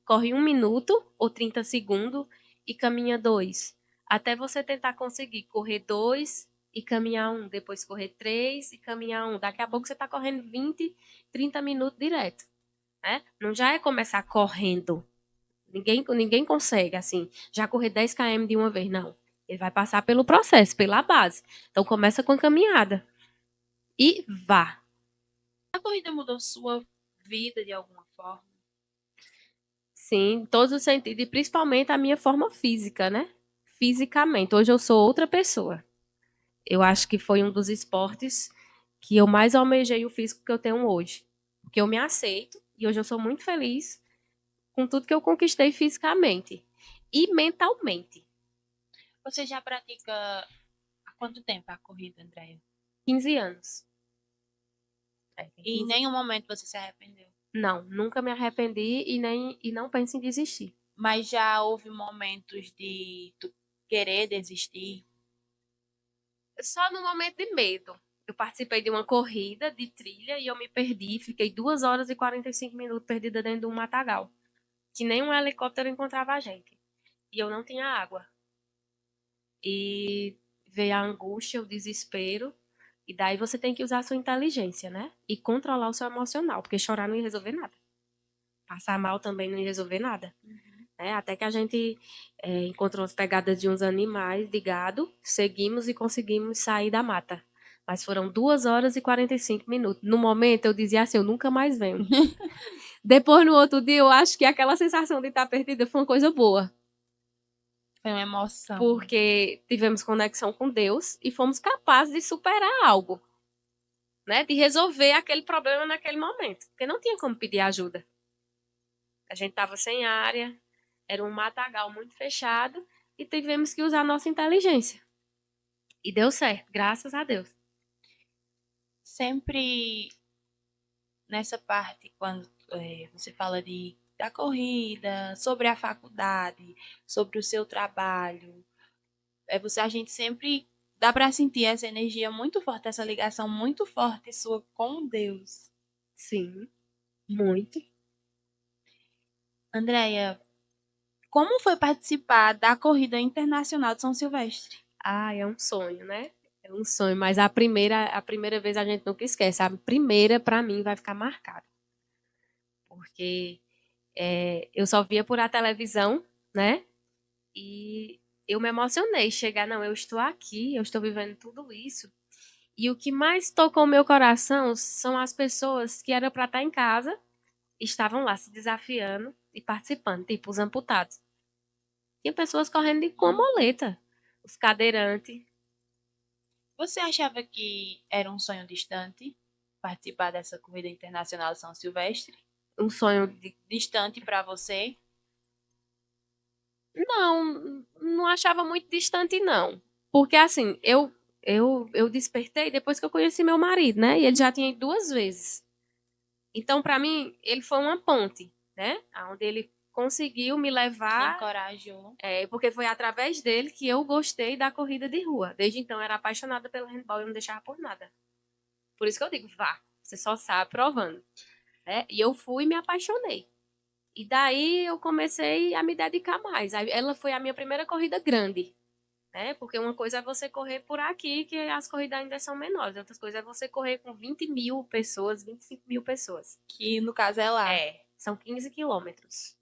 corre 1 minuto ou 30 segundos e caminha 2. Até você tentar conseguir correr 2 e caminhar 1, depois correr 3 e caminhar 1. Daqui a pouco você está correndo 20, 30 minutos direto. Né? Não já é começar correndo. Ninguém consegue, assim, já correr 10 km de uma vez, não. Ele vai passar pelo processo, pela base. Então, começa com a caminhada. E vá. A corrida mudou sua vida de alguma forma? Sim, em todos os sentidos. E principalmente a minha forma física, né? Fisicamente. Hoje eu sou outra pessoa. Eu acho que foi um dos esportes que eu mais almejei o físico que eu tenho hoje. Porque eu me aceito e hoje eu sou muito feliz com tudo que eu conquistei fisicamente e mentalmente. Você já pratica há quanto tempo a corrida, Andréia? 15 anos. E em nenhum momento você se arrependeu? Não, nunca me arrependi e não penso em desistir. Mas já houve momentos de tu querer desistir? Só no momento de medo. Eu participei de uma corrida de trilha e eu me perdi. Fiquei 2 horas e 45 minutos perdida dentro de um matagal. Que nem um helicóptero encontrava a gente. E eu não tinha água. E veio a angústia, o desespero. E daí você tem que usar a sua inteligência, né? E controlar o seu emocional. Porque chorar não ia resolver nada. Passar mal também não ia resolver nada. Até que a gente encontrou as pegadas de uns animais de gado, seguimos e conseguimos sair da mata. Mas foram 2 horas e 45 minutos. No momento eu dizia assim, eu nunca mais venho. Depois, no outro dia, eu acho que aquela sensação de estar perdida foi uma coisa boa. Foi uma emoção. Porque tivemos conexão com Deus e fomos capazes de superar algo. Né? De resolver aquele problema naquele momento. Porque não tinha como pedir ajuda. A gente estava sem área, era um matagal muito fechado e tivemos que usar a nossa inteligência. E deu certo, graças a Deus. Sempre nessa parte, quando você fala da corrida, sobre a faculdade, sobre o seu trabalho, a gente sempre dá para sentir essa energia muito forte, essa ligação muito forte sua com Deus. Sim, muito. Andréia, como foi participar da corrida internacional de São Silvestre? É um sonho, né? É um sonho, mas a primeira vez a gente nunca esquece. A primeira, para mim, vai ficar marcada. Porque Eu só via por a televisão, né? E eu me emocionei. Chegar, não, eu estou aqui, eu estou vivendo tudo isso. E o que mais tocou o meu coração são as pessoas que eram para estar em casa, estavam lá se desafiando e participando, tipo os amputados. Tinha pessoas correndo com a moleta, os cadeirantes. Você achava que era um sonho distante participar dessa corrida internacional São Silvestre? Um sonho Distante para você? Não, não achava muito distante, não. Porque, assim, eu despertei depois que eu conheci meu marido, né? E ele já tinha ido 2 vezes. Então, para mim, ele foi uma ponte, né? Onde ele conseguiu me levar, Encorajou. porque foi através dele que eu gostei da corrida de rua. Desde então, eu era apaixonada pelo handball e não deixava por nada. Por isso que eu digo, vá, você só sabe provando, né? E eu fui e me apaixonei. E daí eu comecei a me dedicar mais. Aí ela foi a minha primeira corrida grande, né? Porque uma coisa é você correr por aqui, que as corridas ainda são menores. Outras coisas é você correr com 20 mil pessoas, 25 mil pessoas. Que no caso é lá. São 15 quilômetros.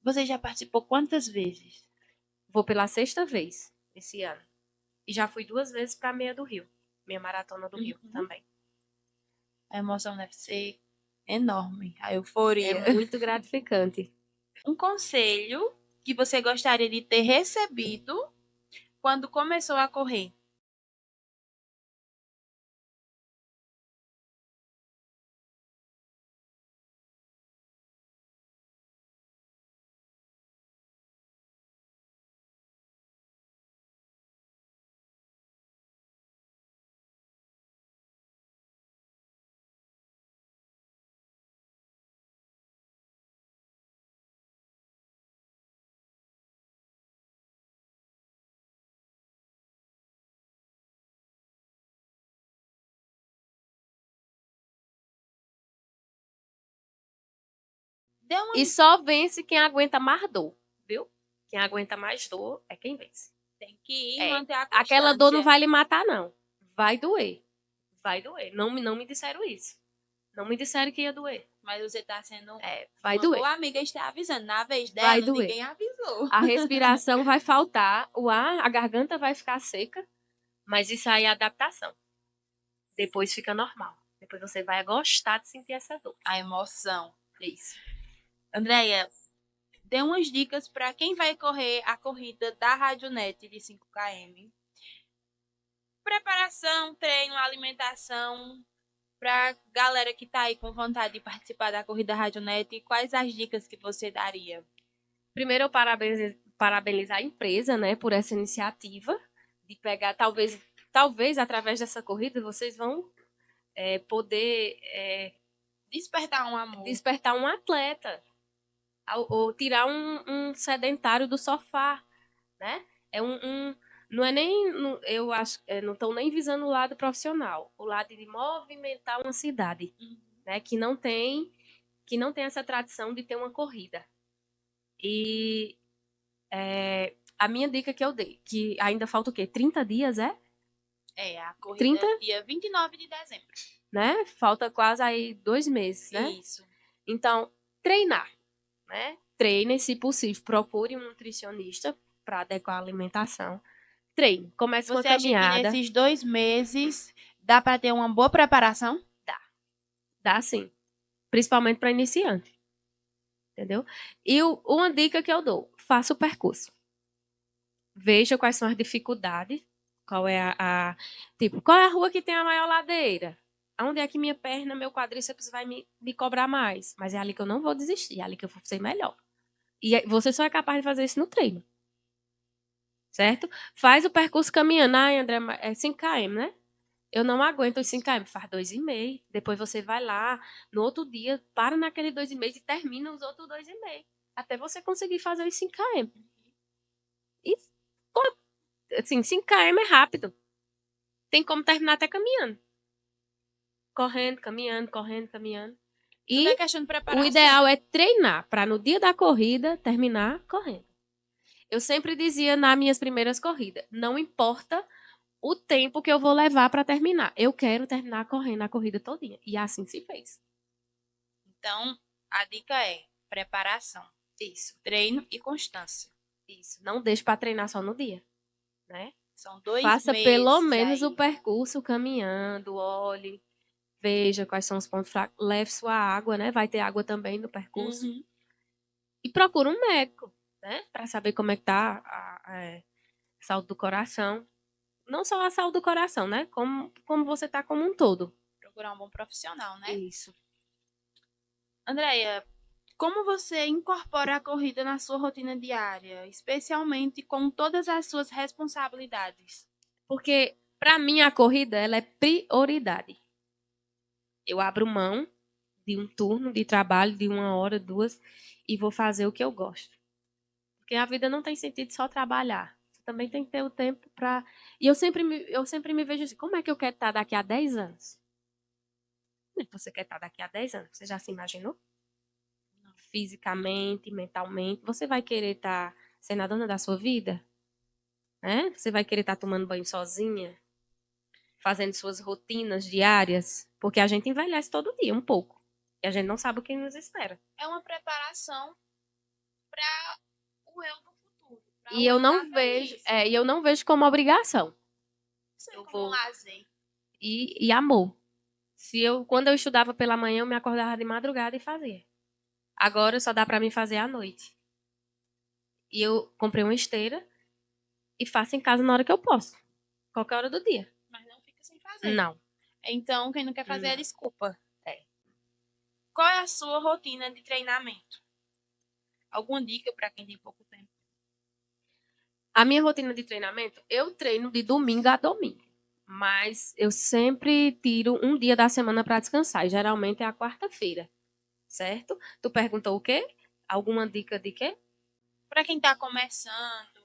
Você já participou quantas vezes? Vou pela 6ª vez esse ano. E já fui 2 vezes para a meia do Rio. Minha maratona do Rio também. A emoção deve ser enorme, a É euforia. muito gratificante. Um conselho que você gostaria de ter recebido quando começou a correr? Deu uma... E só vence quem aguenta mais dor, viu? Quem aguenta mais dor é quem vence. Tem que ir e manter a Aquela dor não constância. vai lhe matar, não. Vai doer. Vai doer. Não me disseram isso. Não me disseram que ia doer. Mas você tá sendo Vai uma doer. boa amiga, está avisando. Na vez Vai dela, doer. ninguém avisou. A respiração vai faltar, o ar, a garganta vai ficar seca, mas isso aí é adaptação. Depois fica normal. Depois você vai gostar de sentir essa dor. A emoção. Isso. Andréia, dê umas dicas para quem vai correr a corrida da Radionet de 5 km. Preparação, treino, alimentação, para galera que tá aí com vontade de participar da corrida Radionet, quais as dicas que você daria? Primeiro, eu parabenizar a empresa, né, por essa iniciativa de pegar, talvez através dessa corrida vocês vão poder Despertar um amor. despertar um atleta ou tirar um sedentário do sofá, né? Não é nem, eu acho, não estão nem visando o lado profissional, o lado de movimentar uma cidade, né? Que não tem essa tradição de ter uma corrida. E a minha dica que eu dei, que ainda falta o quê? 30 dias, é? A corrida 30? dia 29 de dezembro. Né? Falta quase aí 2 meses, né? Isso. Então, treinar, né? Treine, se possível, procure um nutricionista para adequar a alimentação. Treine, comece com a Você acha que caminhada. nesses 2 meses dá para ter uma boa preparação? Dá sim, principalmente para iniciante. Entendeu? E uma dica que eu dou, faça o percurso. Veja quais são as dificuldades, qual é tipo, qual é a rua que tem a maior ladeira? Onde é que minha perna, meu quadríceps vai me cobrar mais? Mas é ali que eu não vou desistir, é ali que eu vou ser melhor. E você só é capaz de fazer isso no treino. Certo? Faz o percurso caminhando. Ai, André, é 5 km, né? Eu não aguento os 5 km. Faz 2,5. Depois você vai lá, no outro dia, para naquele 2,5 e termina os outros 2,5. Até você conseguir fazer os 5 km. E, assim, 5 km é rápido. Tem como terminar até caminhando. Correndo, caminhando, correndo, caminhando. Tudo E é questão de preparação. o ideal é treinar para no dia da corrida terminar correndo. Eu sempre dizia nas minhas primeiras corridas, não importa o tempo que eu vou levar para terminar. Eu quero terminar correndo a corrida todinha. E assim se fez. Então, a dica é Preparação, Isso, treino e constância. isso. Não deixe para treinar só no dia, né? São 2 Faça meses pelo menos aí. o percurso caminhando, olhe, veja quais são os pontos fracos, leve sua água, né? Vai ter água também no percurso. Uhum. E procura um médico, né? Para saber como é que tá a saúde do coração. Não só a saúde do coração, né? Como você tá como um todo. Procurar um bom profissional, né? Isso. Andréia, como você incorpora a corrida na sua rotina diária, especialmente com todas as suas responsabilidades? Porque, para mim, a corrida, ela é prioridade. Eu abro mão de um turno de trabalho de 1 hora, 2, e vou fazer o que eu gosto. Porque a vida não tem sentido só trabalhar. Você também tem que ter o tempo para. E eu sempre me vejo assim, como é que eu quero estar daqui a 10 anos? Como é que você quer estar daqui a 10 anos? Você já se imaginou? Fisicamente, mentalmente. Você vai querer estar sendo a dona da sua vida? Né? Você vai querer estar tomando banho sozinha? Fazendo suas rotinas diárias? Porque a gente envelhece todo dia, um pouco. E a gente não sabe o que nos espera. É uma preparação para o eu do futuro, para E o eu eu da não vejo, velhice. e eu não vejo como obrigação. Isso é Eu como um vou lazer. e amor. Quando eu estudava pela manhã, eu me acordava de madrugada e fazia. Agora só dá pra mim fazer à noite. E eu comprei uma esteira e faço em casa na hora que eu posso, qualquer hora do dia. Mas não fica sem fazer. Não, Então, quem não quer fazer é não. desculpa. É. Qual é a sua rotina de treinamento? Alguma dica para quem tem pouco tempo? A minha rotina de treinamento, eu treino de domingo a domingo. Mas eu sempre tiro um dia da semana para descansar. E geralmente é a quarta-feira, certo? Tu perguntou o quê? Alguma dica de quê? Para quem está começando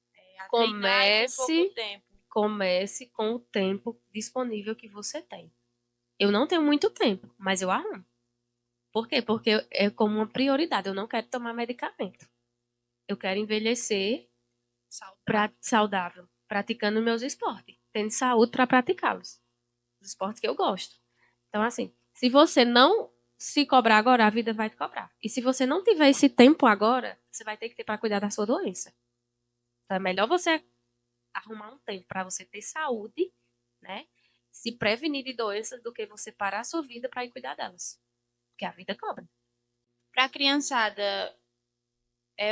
a treinar e tem pouco Comece, tempo. comece com o tempo disponível que você tem. Eu não tenho muito tempo, mas eu arrumo. Por quê? Porque é como uma prioridade. Eu não quero tomar medicamento. Eu quero envelhecer Saudável. saudável, praticando meus esportes, tendo saúde para praticá-los. Os esportes que eu gosto. Então, assim, se você não se cobrar agora, a vida vai te cobrar. E se você não tiver esse tempo agora, você vai ter que ter para cuidar da sua doença. Então, é melhor você arrumar um tempo para você ter saúde, né? Se prevenir de doenças do que você parar a sua vida para ir cuidar delas. Porque a vida cobra. Para a criançada,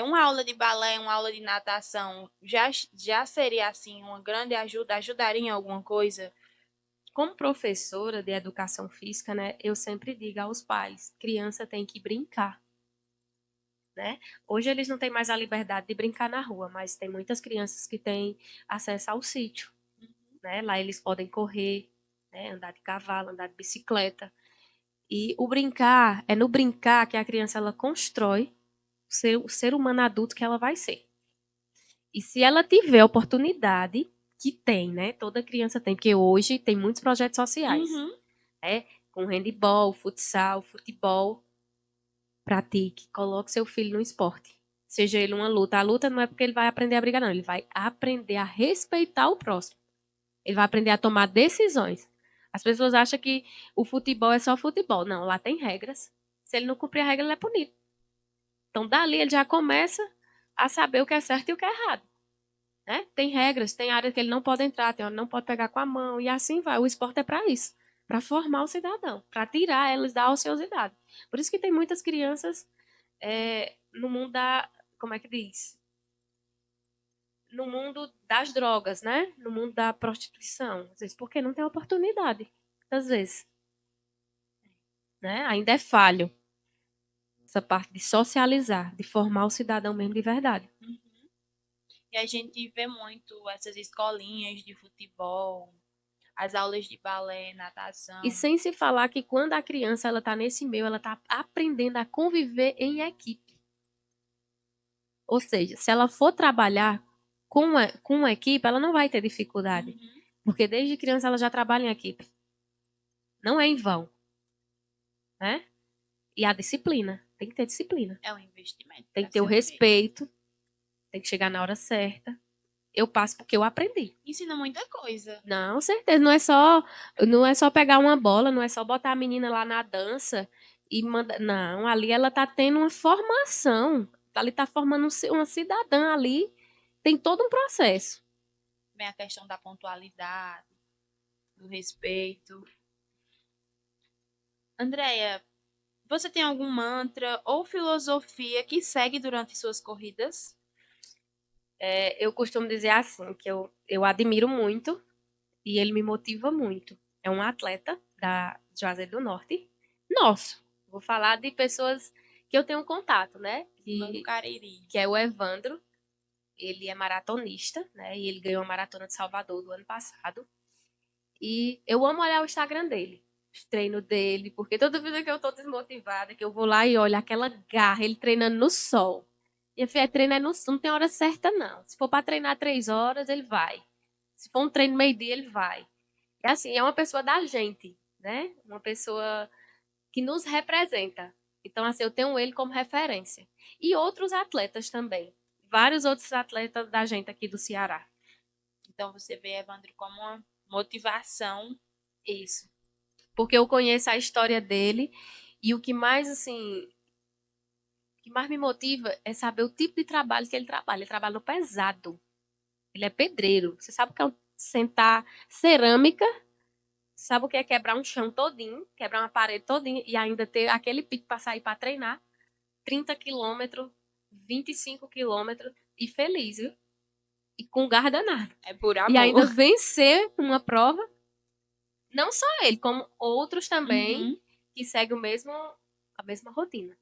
uma aula de balé, uma aula de natação já seria assim uma grande ajuda? Ajudaria em alguma coisa? Como professora de educação física, né, eu sempre digo aos pais, criança tem que brincar, né? Hoje eles não têm mais a liberdade de brincar na rua, mas tem muitas crianças que têm acesso ao sítio, né? Lá eles podem correr, né, andar de cavalo, andar de bicicleta. E o brincar, é no brincar que a criança ela constrói o ser humano adulto que ela vai ser. E se ela tiver a oportunidade, que tem, né? Toda criança tem, porque hoje tem muitos projetos sociais, Uhum. né? Com handebol, futsal, futebol. Pratique, coloque seu filho no esporte. Seja ele uma luta. A luta não é porque ele vai aprender a brigar, não. Ele vai aprender a respeitar o próximo. Ele vai aprender a tomar decisões. As pessoas acham que o futebol é só futebol. Não, lá tem regras. Se ele não cumprir a regra, ele é punido. Então, dali ele já começa a saber o que é certo e o que é errado. Né? Tem regras, tem áreas que ele não pode entrar, tem hora que não pode pegar com a mão, e assim vai. O esporte é para isso, para formar o cidadão, para tirar eles da ociosidade. Por isso que tem muitas crianças no mundo da, como é que diz? No mundo das drogas, né? No mundo da prostituição. Às vezes, porque não tem oportunidade. Às vezes, né? Ainda é falho essa parte de socializar, de formar o cidadão mesmo de verdade. Uhum. E a gente vê muito essas escolinhas de futebol, as aulas de balé, E natação. sem se falar que quando a criança ela tá nesse meio, ela tá aprendendo a conviver em equipe. Ou seja, se ela for trabalhar com uma equipe, ela não vai ter dificuldade. Uhum. Porque desde criança ela já trabalha em equipe. Não é em vão, né? E a disciplina. Tem que ter disciplina. É um investimento Tem para que ter o ser feito. respeito. Tem que chegar na hora certa. Eu passo porque eu aprendi. Ensina muita coisa. Não, certeza. Não é só pegar uma bola, não é só botar a menina lá na dança e manda. Não, ali ela tá tendo uma formação. Ali tá formando uma cidadã ali. Tem todo um processo. Vem a questão da pontualidade, do respeito. Andréia, você tem algum mantra ou filosofia que segue durante suas corridas? Eu costumo dizer assim, que eu admiro muito e ele me motiva muito. É um atleta da Juazeiro do Norte. Nosso. Vou falar de pessoas que eu tenho contato, né? Do Cariri. Que é o Evandro. Ele é maratonista, né? E ele ganhou a maratona de Salvador do ano passado. E eu amo olhar o Instagram dele, os treinos dele, porque toda vida que eu tô desmotivada, que eu vou lá e olho aquela garra, ele treinando no sol. E filha, treino é no sol, não tem hora certa, não. Se for para treinar 3 horas, ele vai. Se for um treino meio-dia, ele vai. É assim, é uma pessoa da gente, né? Uma pessoa que nos representa. Então, assim, eu tenho ele como referência. E outros atletas também. Vários outros atletas da gente aqui do Ceará. Então você vê Evandro como uma motivação. Isso. Porque eu conheço a história dele e o que mais, assim, o que mais me motiva é saber o tipo de trabalho que ele trabalha. Ele trabalha no pesado. Ele é pedreiro. Você sabe o que é sentar cerâmica? Você sabe o que é quebrar um chão todinho, quebrar uma parede todinha e ainda ter aquele pique para sair para treinar? 30 quilômetros, 25 quilômetros e feliz, viu? E com garra danada. É por amor. E ainda vencer uma prova. Não só ele, como outros também que seguem a mesma rotina.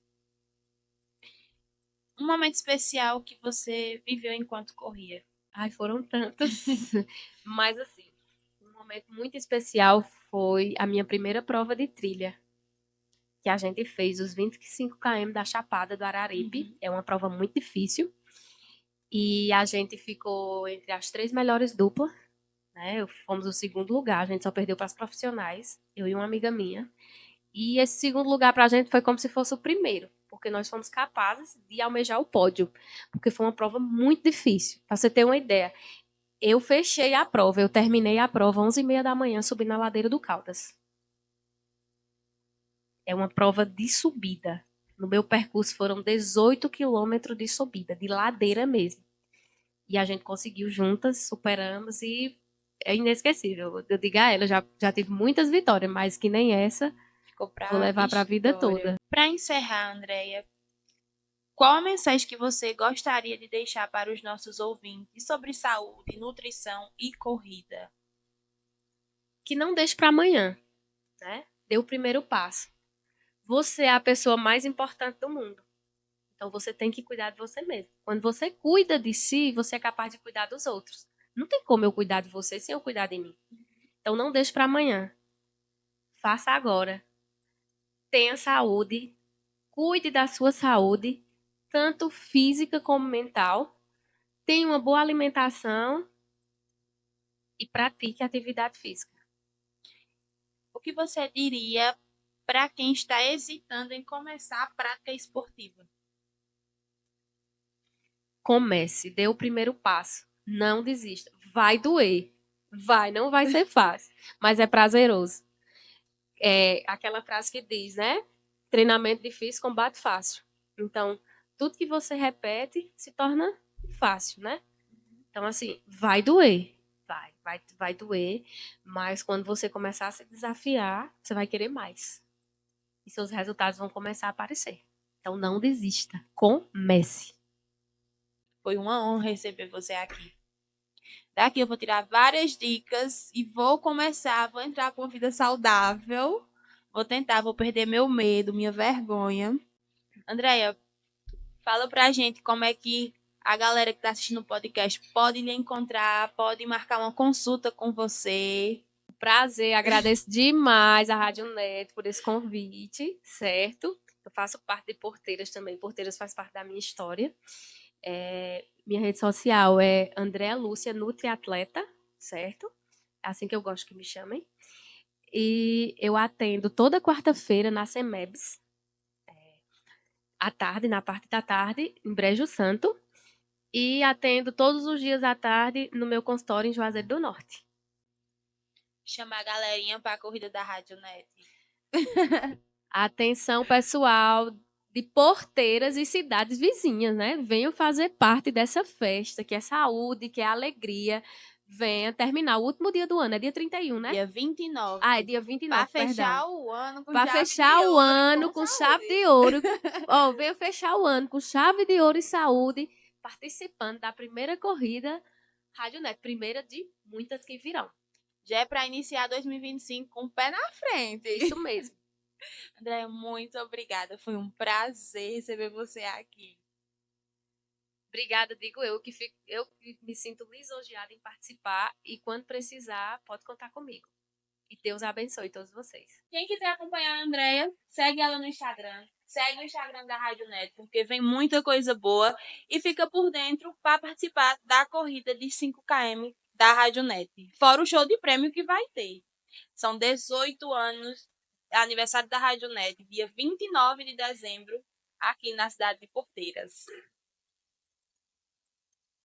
Um momento especial que você viveu enquanto corria? Ai, foram tantos. Mas assim, um momento muito especial foi a minha primeira prova de trilha. Que a gente fez os 25 km da Chapada do Araripe. É uma prova muito difícil. E a gente ficou entre as 3 melhores duplas, né? Fomos o segundo lugar, a gente só perdeu para as profissionais, eu e uma amiga minha. E esse segundo lugar para a gente foi como se fosse o primeiro, porque nós fomos capazes de almejar o pódio, porque foi uma prova muito difícil. Para você ter uma ideia, eu fechei a prova, eu terminei a prova 11h30 da manhã subindo na ladeira do Caldas. É uma prova de subida. No meu percurso foram 18 quilômetros de subida, de ladeira mesmo. E a gente conseguiu juntas, superamos e é inesquecível. Eu digo a ela, já tive muitas vitórias, mas que nem essa, vou levar para a vida toda. Para encerrar, Andréia, qual a mensagem que você gostaria de deixar para os nossos ouvintes sobre saúde, nutrição e corrida? Que não deixe para amanhã, né? Dê o primeiro passo. Você é a pessoa mais importante do mundo. Então você tem que cuidar de você mesmo. Quando você cuida de si, você é capaz de cuidar dos outros. Não tem como eu cuidar de você sem eu cuidar de mim. Então não deixe para amanhã. Faça agora. Tenha saúde. Cuide da sua saúde, tanto física como mental. Tenha uma boa alimentação e pratique atividade física. O que você diria para quem está hesitando em começar a prática esportiva? Comece, dê o primeiro passo. Não desista. Vai doer. Não vai ser fácil, mas é prazeroso. É aquela frase que diz, né? Treinamento difícil, combate fácil. Então, tudo que você repete se torna fácil, né? Então, assim, vai doer. Vai doer, mas quando você começar a se desafiar, você vai querer mais. E seus resultados vão começar a aparecer. Então, não desista. Comece. Foi uma honra receber você aqui. Daqui eu vou tirar várias dicas e vou entrar com uma vida saudável. Vou perder meu medo, minha vergonha. Andréia, fala pra gente como é que a galera que está assistindo o podcast pode lhe encontrar, pode marcar uma consulta com você. Prazer, agradeço demais a Rádio Net por esse convite, certo? Eu faço parte de Porteiras também. Porteiras faz parte da minha história. Minha rede social é Andréa Lúcia Nutriatleta, certo? É assim que eu gosto que me chamem. E eu atendo toda quarta-feira na CEMEBS, à tarde, na parte da tarde, em Brejo Santo. E atendo todos os dias à tarde no meu consultório em Juazeiro do Norte. Chamar a galerinha para a corrida da Rádio Net. Atenção, pessoal de Porteiras e cidades vizinhas, né? Venham fazer parte dessa festa, que é saúde, que é alegria. Venha terminar o último dia do ano, é dia 31, né? Dia 29. Ah, é dia 29, Para perdão. fechar o ano com Para chave fechar de o ouro e ano com com chave saúde. de ouro. Ó, venha fechar o ano com chave de ouro e saúde, participando da primeira corrida Rádio Net, primeira de muitas que virão. Já é para iniciar 2025 com o pé na frente. Isso mesmo. Andréia, muito obrigada. Foi um prazer receber você aqui. Obrigada, digo eu que me sinto lisonjeada em participar e quando precisar, pode contar comigo. E Deus abençoe todos vocês. Quem quiser acompanhar a Andréia, segue ela no Instagram. Segue o Instagram da Rádio Net, porque vem muita coisa boa e fica por dentro para participar da corrida de 5 km da Rádio Net. Fora o show de prêmio que vai ter. São 18 anos, aniversário da Rádio Net, dia 29 de dezembro, aqui na cidade de Porteiras.